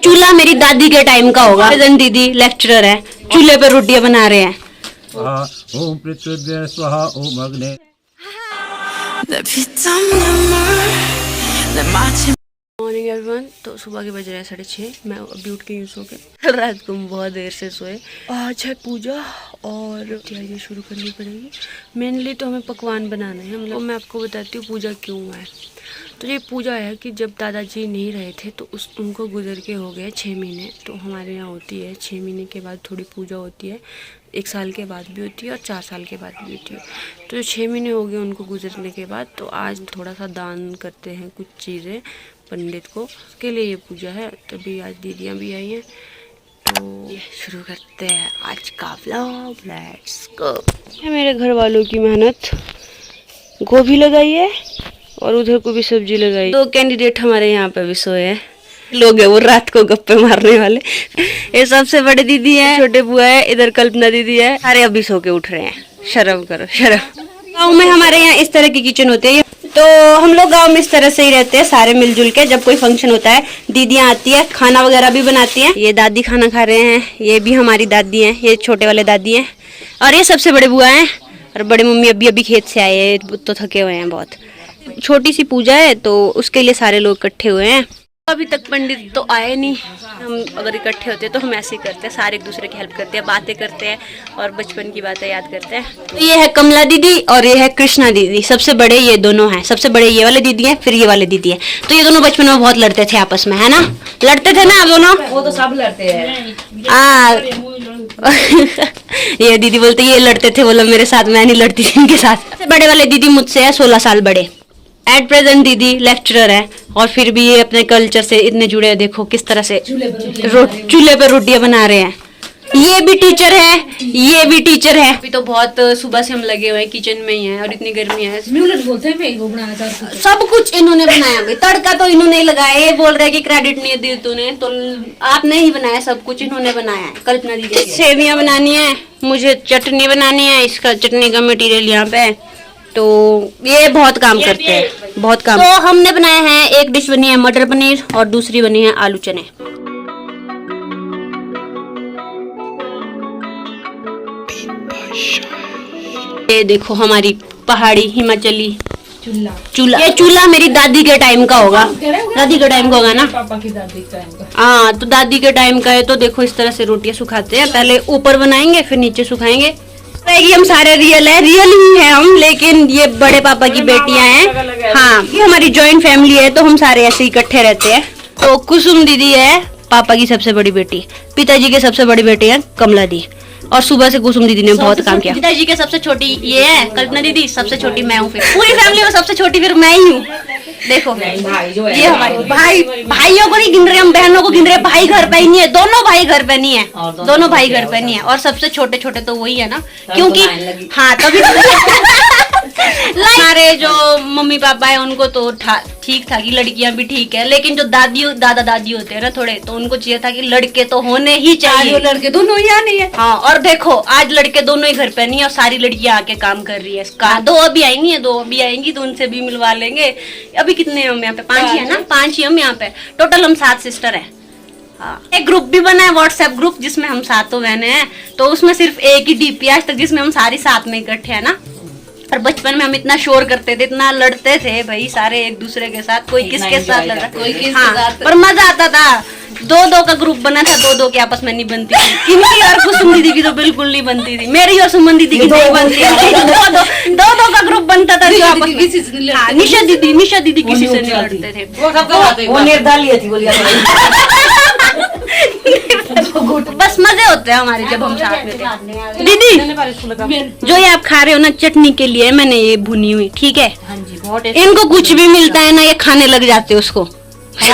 चूल्हा मेरी दादी के टाइम का होगा। दीदी लेक्चरर है, चूल्हे पे रोटियां बना रहे हैं। ओम पृथ्वी स्वाहा ओम अग्नि। Morning everyone. तो सुबह के बज रहे हैं 6:30। मैं अभी उठ के यूँ सो के रात को बहुत देर से सोए। आज है पूजा और तैयारियाँ शुरू करनी पड़ेगी। मेनली तो हमें पकवान बनाना है। मतलब मैं आपको बताती हूँ पूजा क्यों है। तो ये पूजा है कि जब दादाजी नहीं रहे थे तो उनको गुजर के हो गए 6 महीने। तो हमारे यहाँ होती है 6 महीने के बाद थोड़ी पूजा होती है, 1 साल के बाद भी होती है और 4 साल के बाद भी होती है। तो 6 महीने हो गए उनको गुजरने के बाद, तो आज थोड़ा सा दान करते हैं कुछ चीज़ें पंडित को, उसके लिए ये पूजा है। तभी आज दीदियाँ भी आई हैं, तो शुरू करते हैं आज का व्लॉग। Let's go. मेरे घर वालों की मेहनत, गोभी लगाई है और उधर को भी सब्जी लगाई। 2 कैंडिडेट हमारे यहाँ पे भी सोए हैं। लोग हैं वो रात को गप्पे मारने वाले। ये सबसे बड़े दीदी है, छोटे बुआ है, इधर कल्पना दीदी है। अरे अभी सो के उठ रहे हैं, शर्म करो शर्म। गाँव में हमारे यहाँ इस तरह की किचन होती है। तो हम लोग गांव में इस तरह से ही रहते हैं, सारे मिलजुल के। जब कोई फंक्शन होता है दीदियाँ आती है, खाना वगैरह भी बनाती हैं। ये दादी खाना खा रहे हैं, ये भी हमारी दादी हैं, ये छोटे वाले दादी हैं और ये सबसे बड़े बुआ हैं। और बड़े मम्मी अभी खेत से आए हैं, तो थके हुए हैं बहुत। छोटी सी पूजा है तो उसके लिए सारे लोग इकट्ठे हुए हैं। अभी तक पंडित तो आए नहीं। हम अगर इकट्ठे होते हैं तो हम ऐसे ही करते हैं, सारे एक दूसरे की हेल्प करते हैं, बातें करते हैं और बचपन की बातें याद करते हैं। तो ये है कमला दीदी और ये है कृष्णा दीदी। सबसे बड़े ये दोनों हैं, सबसे बड़े ये वाले दीदी हैं, फिर ये वाले दीदी हैं। तो ये दोनों बचपन में बहुत लड़ते थे आपस में, है ना? लड़ते थे ना आप दोनों? वो तो सब लड़ते हैं। ये दीदी बोलते ये लड़ते थे, बोला मेरे साथ, मैं नहीं लड़ती थी इनके साथ। सबसे बड़े वाले दीदी मुझसे है 16 साल बड़े। एट प्रेजेंट दीदी लेक्चरर है और फिर भी ये अपने कल्चर से इतने जुड़े हैं। देखो किस तरह से चूल्हे पे रोटियां बना रहे हैं। ये भी टीचर है, ये भी टीचर है। अभी तो बहुत सुबह से हम लगे हुए हैं, किचन में ही हैं और इतनी गर्मी है। बोलते हैं वो बनाना चाहते हैं। सब कुछ इन्होंने बनाया भाई, तड़का तो इन्होंने ही लगाया। ये बोल रहे कि क्रेडिट नहीं दी तूने, तो आपने ही बनाया, सब कुछ इन्होंने बनाया है। कल्पना दीदी सेवियां बनानी है, मुझे चटनी बनानी है, इसका चटनी का मटेरियल यहाँ पे है। तो ये बहुत काम करते हैं, बहुत काम। तो हमने बनाया है, एक डिश बनी है मटर पनीर और दूसरी बनी है आलू चने। ये देखो हमारी पहाड़ी हिमाचली चूल्हा। ये चूल्हा मेरी दादी के टाइम का होगा, दादी के टाइम का होगा ना? पापा की दादी के टाइम का। हाँ, तो दादी के टाइम का है। तो देखो इस तरह से रोटियां सुखाते हैं, पहले ऊपर बनाएंगे फिर नीचे सुखाएंगे। हम सारे रियल ही है हम, लेकिन ये बड़े पापा की बेटियां हैं। हाँ, ये हमारी जॉइंट फैमिली है तो हम सारे ऐसे इकट्ठे रहते हैं। तो कुसुम दीदी है पापा की सबसे बड़ी बेटी, पिताजी के सबसे बड़ी बेटी है कमला दी। और सुबह से कुसुम दीदी ने बहुत काम किया। पिताजी के सबसे छोटी ये है कल्पना दीदी, सबसे छोटी मैं हूँ। फिर पूरी फैमिली में सबसे छोटी फिर मैं ही हूँ। देखो ये हमारे भाइयों को नहीं गिन रहे हम, बहनों को गिन रहे। भाई घर पे ही नहीं है, दोनों भाई घर पे नहीं है, दोनों भाई घर पे नहीं है। और सबसे छोटे छोटे तो वही है ना, क्योंकि हाँ तभी हमारे जो मम्मी पापा है उनको तो ठीक था कि लड़कियां भी ठीक है, लेकिन जो दादा दादी होते हैं ना थोड़े, तो उनको चाहिए था कि लड़के तो होने ही चाहिए। लड़के दोनों यहाँ नहीं है। हाँ, और देखो आज लड़के दोनों ही घर पे नहीं है और सारी लड़कियां आके काम कर रही है। 2 अभी आएंगी है, 2 अभी आएंगी तो उनसे भी मिलवा लेंगे। अभी कितने हम यहाँ पे? 5 ही है ना? 5 ही हम यहाँ पे। टोटल हम 7 सिस्टर है। हाँ, एक ग्रुप भी बना है, व्हाट्सएप ग्रुप, जिसमें हम 7 बहने हैं। तो उसमें सिर्फ एक ही डीपी आज तक जिसमें हम सारी साथ में इकट्ठे है ना। और बचपन में हम इतना शोर करते थे, इतना लड़ते थे भाई सारे एक दूसरे के साथ, कोई किसके साथ लड़ रहा, कोई किसके साथ। पर मजा आता था। 2-2 का ग्रुप बना था, 2-2 की आपस में नहीं बनती थी। इनकी और कुसुम दीदी की तो बिल्कुल नहीं बनती थी, मेरी और सुमन दीदी की नहीं बनती थी। 2-2 का ग्रुप बनता था जो आपस में। हाँ, निशा दीदी किसी से नहीं लड़ते थे, वो निर्दलीय थी बोलिए। बस मजे होते हैं हमारे जब हम साथ में थे। दीदी जो ये आप खा रहे हो ना, चटनी के लिए मैंने ये भुनी हुई, ठीक है? इनको कुछ भी मिलता है ना, ये खाने लग जाते हैं उसको। तो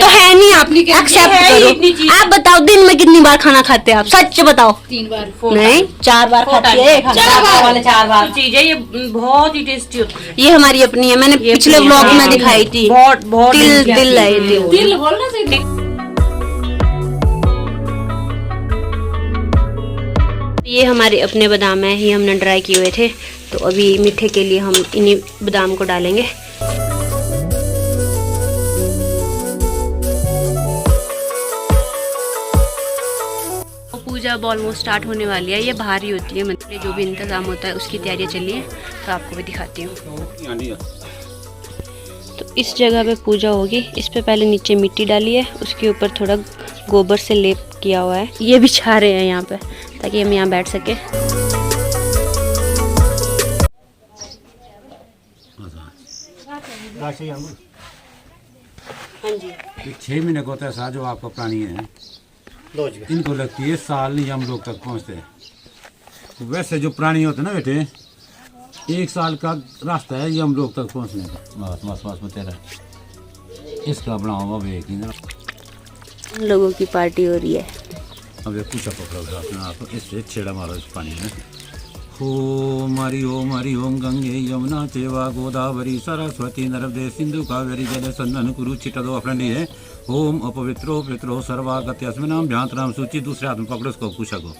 है नहीं, आप एक्सेप्ट करो। आप बताओ दिन में कितनी बार खाना खाते हैं आप? सच बताओ। 3 बार नहीं, 4 बार खाते हैं। 4 बार चीज है ये, बहुत ही टेस्टी होती है। ये हमारी अपनी है, मैंने पिछले व्लॉग में दिखाई थी। बहुत दिल है दिल बोलना चाहिए। ये हमारे अपने बादाम है, ये हमने ड्राई किए हुए थे। तो अभी मीठे के लिए हम इन्हीं बादाम को डालेंगे। अब ऑलमोस्ट स्टार्ट होने वाली है। ये बाहर ही होती है, मतलब जो भी इंतज़ाम होता है उसकी तैयारियाँ चल रही हैं, तो आपको भी दिखाती हूँ। तो इस जगह पे पूजा होगी। इस पे पहले नीचे मिट्टी डाली है, उसके ऊपर थोड़ा गोबर से लेप किया हुआ है। ये बिछा रहे हैं यहाँ पे ताकि हम यहाँ बैठ सके। हाँ जी, 6 महीने का होता है साथ जो आपका प्राणी है, इनको लगती है साल नहीं हम लोग तक पहुँचते हैं। तो वैसे जो प्राणी होते हैं ना बेटे, 1 साल का रास्ता है ये हम लोग तक पहुँचने का। बस बस बस तेरा इसका बना हुआ वेग ही ना। लोगों की पार्टी हो रही है। अब ये पूछा पकड़ो आप इससे छेड़ा मारो इस पानी में। ओम हरि ओम गंगे यमुना चेवा गोदावरी सरस्वती नर्मदे सिंधु कावेरी जल संदन कुरु चिटदो अफरंडी है। ओम अपवित्रो पित्रो सर्वागत्यस्मिनाम भ्यांतराम सूची। दूसरे हाथ में पकड़ो उसको पूछा को,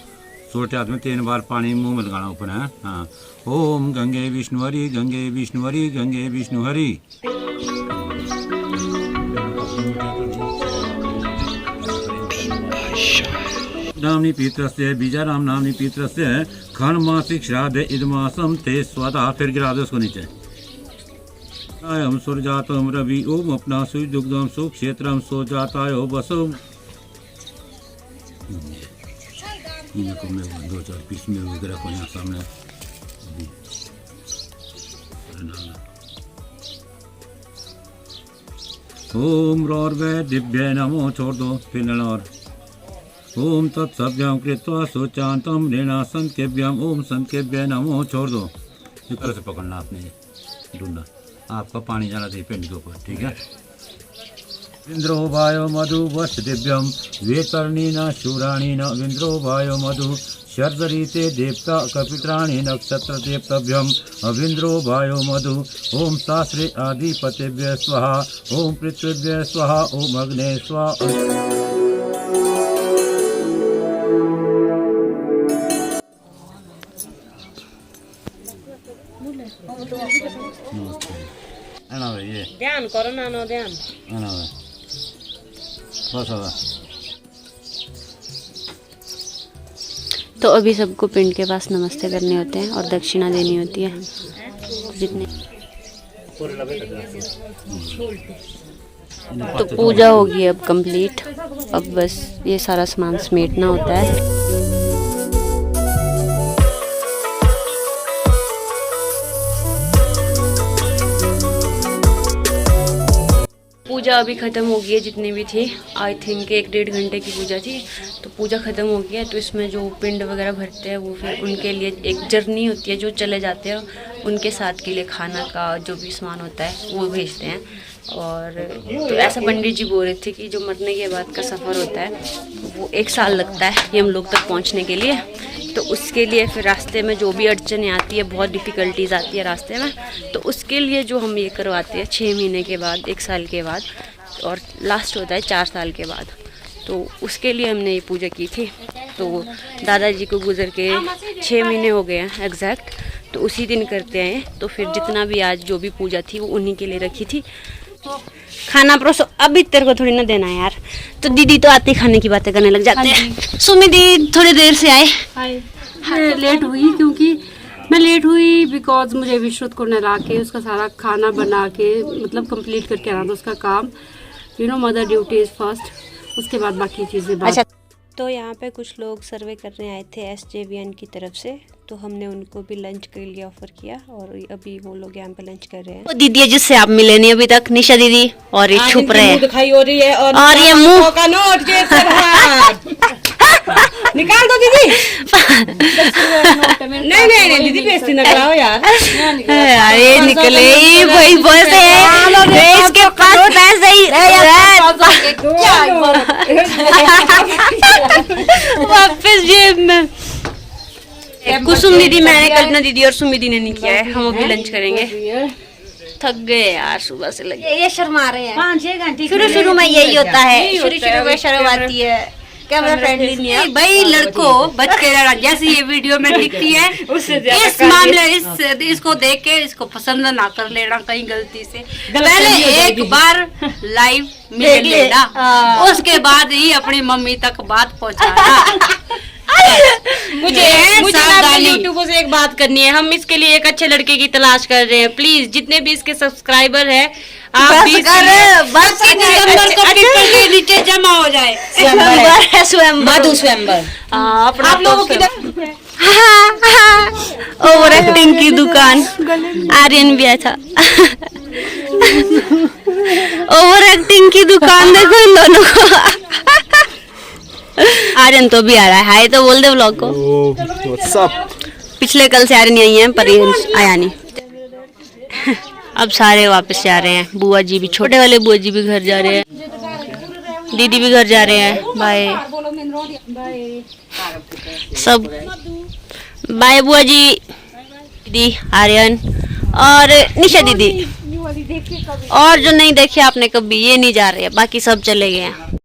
छोटे हाथ में 3 बार पानी मुंह में लगाना ऊपर है। हाँ, ओम गंगे विष्णु हरि गंगे विष्णु हरि गंगे विष्णु हरि। नामनी पीत्रस्य बीजाराम नामनी पीत्रस्य खन मासिक श्राद्ध इदमासम ते स्वदा। फिर गिरा दो उसको नीचे। आयम सुरजातम रवि ओम अपना सुई दुग्धम सु क्षेत्रम सो जाताय बसो। इनको मैं 2-4 पीस में वगैरह को यहाँ सामने। ओम रौर वे दिव्य नमो छोड़ दो फिर और। ओम तत्सभ्यम कृत्वा सोचांतम ऋणा संकेभ्यम ओम संकेभ्य नमो छोड़ दो। इस तरह से पकड़ना आपने, ढूंढना आपका पानी जाना चाहिए पिंड के ऊपर, ठीक है। इंद्रो वायो मधु वस्त दिव्यम वेतरणी न शूराणी न इंद्रो वायो मधु शर्दरीते देवता कपित्राणी नक्षत्र देवतभ्यम अविंद्रो वायो मधु। ओम शास्त्रे आदिपतेभ्य स्वाहा ओम पृथ्वीभ्य स्वाहा ओम अग्ने स्वाहा। ध्यान करो ना, नो ध्यान। तो अभी सबको पिंड के पास नमस्ते करने होते हैं और दक्षिणा देनी होती है जितने। तो पूजा होगी अब कंप्लीट। अब बस ये सारा सामान समेटना होता है। पूजा अभी ख़त्म हो गई है जितनी भी थी। आई थिंक 1-1.5 घंटे की पूजा थी, तो पूजा ख़त्म हो गई है। तो इसमें जो पिंड वगैरह भरते हैं वो फिर उनके लिए एक जर्नी होती है, जो चले जाते हैं उनके साथ के लिए खाना का जो भी सामान होता है वो भेजते हैं। और तो ऐसा पंडित जी बोल रहे थे कि जो मरने के बाद का सफ़र होता है वो 1 साल लगता है ये हम लोग तक पहुँचने के लिए। तो उसके लिए फिर रास्ते में जो भी अड़चनें आती है, बहुत डिफ़िकल्टीज आती है रास्ते में, तो उसके लिए जो हम ये करवाते हैं 6 महीने के बाद, 1 साल के बाद, और लास्ट होता है 4 साल के बाद। तो उसके लिए हमने ये पूजा की थी। तो दादाजी को गुजर के 6 महीने हो गए हैं एग्जैक्ट, तो उसी दिन करते हैं। तो फिर जितना भी आज जो भी पूजा थी वो उन्हीं के लिए रखी थी। खाना परोसो, अभी तेरे को थोड़ी ना देना है यार। तो दीदी तो आते खाने की बातें करने लग जाते हैं। सुमी दी थोड़ी देर से आए। मैं लेट हुई क्योंकि मैं लेट हुई बिकॉज मुझे विश्रुत को नहला के उसका सारा खाना बना के मतलब कंप्लीट करके आना था उसका काम। You know mother duty is first, उसके बाद बाकी चीज़ें बाद। अच्छा, तो यहाँ पे कुछ लोग सर्वे करने आए थे SJVN की तरफ से, तो हमने उनको भी लंच के लिए ऑफर किया और अभी वो लोग यहाँ पे लंच कर रहे हैं। वो दीदी है जिससे आप मिले नहीं अभी तक, निशा दीदी, और ये छुप रहे हैं दिखाई हो रही है और ये मुंह का नोट जेब से बाहर निकाल दो दीदी। नहीं दीदी बेइज्जती ना कराओ यार। अरे निकले ही वही पैसे हैं, इसके पास पैसे ही वापस जेब में। कुसुम दीदी, मैंने, कल्पना दीदी और सुमी दी ने नहीं किया है। हम अभी लंच करेंगे। थक गए यार सुबह से लगे। ये शर्मा रहे हैं। 5-6 घंटे शुरू में यही होता है, शुरू में शर्म आती है, कैमरा फ्रेंडली नहीं है भाई। लड़कों बच्चे जैसे ये वीडियो में दिखती है इस मामले इसको देख के इसको पसंद ना कर लेना कहीं गलती से। पहले एक बार लाइव मिल लेना, उसके बाद ही अपनी मम्मी तक बात पहुंचाना। मुझे ना यूट्यूब से एक बात करनी है। हम इसके लिए एक अच्छे लड़के की तलाश कर रहे हैं। प्लीज जितने भी इसके सब्सक्राइबर हैं आप भी बस दिसंबर को पीपल के नीचे जमा हो जाए। मधु स्वयंवर। आप लोगों की ओवर एक्टिंग की दुकान। आर्यन भी आया था। ओवर एक्टिंग की दुकान देखो इन दोनों को। आर्यन तो भी आ रहा है। हाय तो बोल दे व्लॉग को। पिछले कल से आर्यन यही है पर ये आया नहीं। अब सारे वापस जा रहे हैं। बुआ जी भी, छोटे वाले बुआ जी भी घर जा रहे हैं। दीदी भी घर जा रहे हैं। बाय सब। बाय बुआ जी, दीदी, आर्यन और निशा दीदी। और जो नहीं देखे आपने कभी ये नहीं जा रहे हैं, बाकी सब चले गए हैं।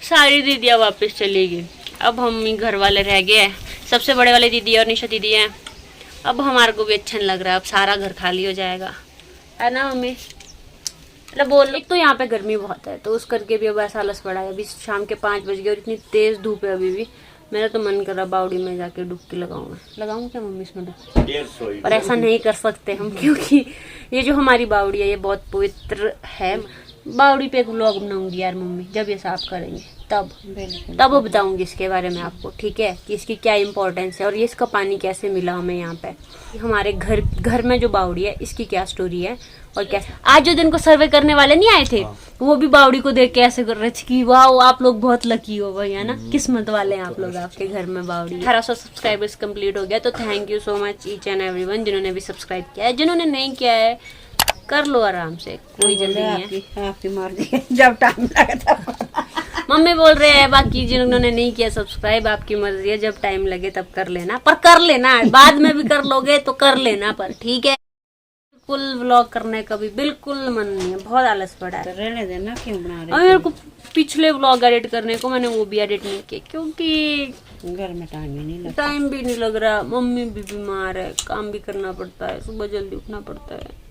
सारी दीदियाँ वापस चली गई। अब हम ही घर वाले रह गए हैं। सबसे बड़े वाले दीदी और निशा दीदी हैं। अब हमारे को भी अच्छा नहीं लग रहा है। अब सारा घर खाली हो जाएगा, है ना मम्मी? मतलब बोल, एक तो यहाँ पे गर्मी बहुत है तो उस करके भी अब ऐसा आलस पड़ा है। अभी शाम के 5 बज गए और इतनी तेज धूप है अभी भी। मेरा तो मन कर रहा बावड़ी में जाके डुबकी लगाऊं क्या मम्मी इसमें डुबकी? पर ऐसा नहीं कर सकते हम, क्योंकि ये जो हमारी बावड़ी है ये बहुत पवित्र है। बावड़ी पे एक व्लॉग बनाऊंगी यार मम्मी, जब ये साफ करेंगे तब बताऊंगी इसके बारे में आपको, ठीक है? कि इसकी क्या इम्पोर्टेंस है और ये इसका पानी कैसे मिला हमें यहाँ पे। हमारे घर में जो बावड़ी है इसकी क्या स्टोरी है और कैसे। आज जो दिन को सर्वे करने वाले नहीं आए थे वो भी बावड़ी को देख के ऐसे कर रहे थे कि वाह आप लोग बहुत लकी हो भाई, है ना? किस्मत वाले हैं आप लोग, आपके घर में बावड़ी। 1800 सब्सक्राइबर्स कंप्लीट हो गया तो thank you so much each and everyone जिन्होंने भी सब्सक्राइब किया है। जिन्होंने नहीं किया है कर लो आराम से, कोई जल्दी नहीं है। आपकी मर्जी, जब टाइम लगे मम्मी बोल रहे हैं बाकी जिन्होंने नहीं किया सब्सक्राइब आपकी मर्जी है, जब टाइम लगे तब कर लेना। पर कर लेना, बाद में भी कर लोगे तो कर लेना, पर ठीक है? बिल्कुल व्लॉग करने का भी बिल्कुल मन नहीं है, बहुत आलस पड़ा है। रहने देना, क्यों बना रहे? और मेरे को पिछले व्लॉग एडिट करने को, मैंने वो भी एडिट नहीं किया क्योंकि घर में टाइम भी नहीं लग रहा। मम्मी भी बीमार है, काम भी करना पड़ता है, सुबह जल्दी उठना पड़ता है।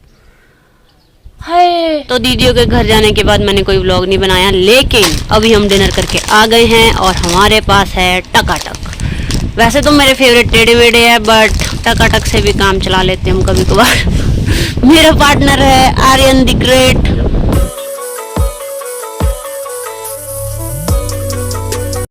हाय, तो दीदियों के घर जाने के बाद मैंने कोई व्लॉग नहीं बनाया, लेकिन अभी हम डिनर करके आ गए हैं और हमारे पास है टकाटक। वैसे तो मेरे फेवरेट टेढ़े वेढ़े है, बट टकाटक से भी काम चला लेते हैं हम कभी कभार। मेरा पार्टनर है आर्यन द ग्रेट।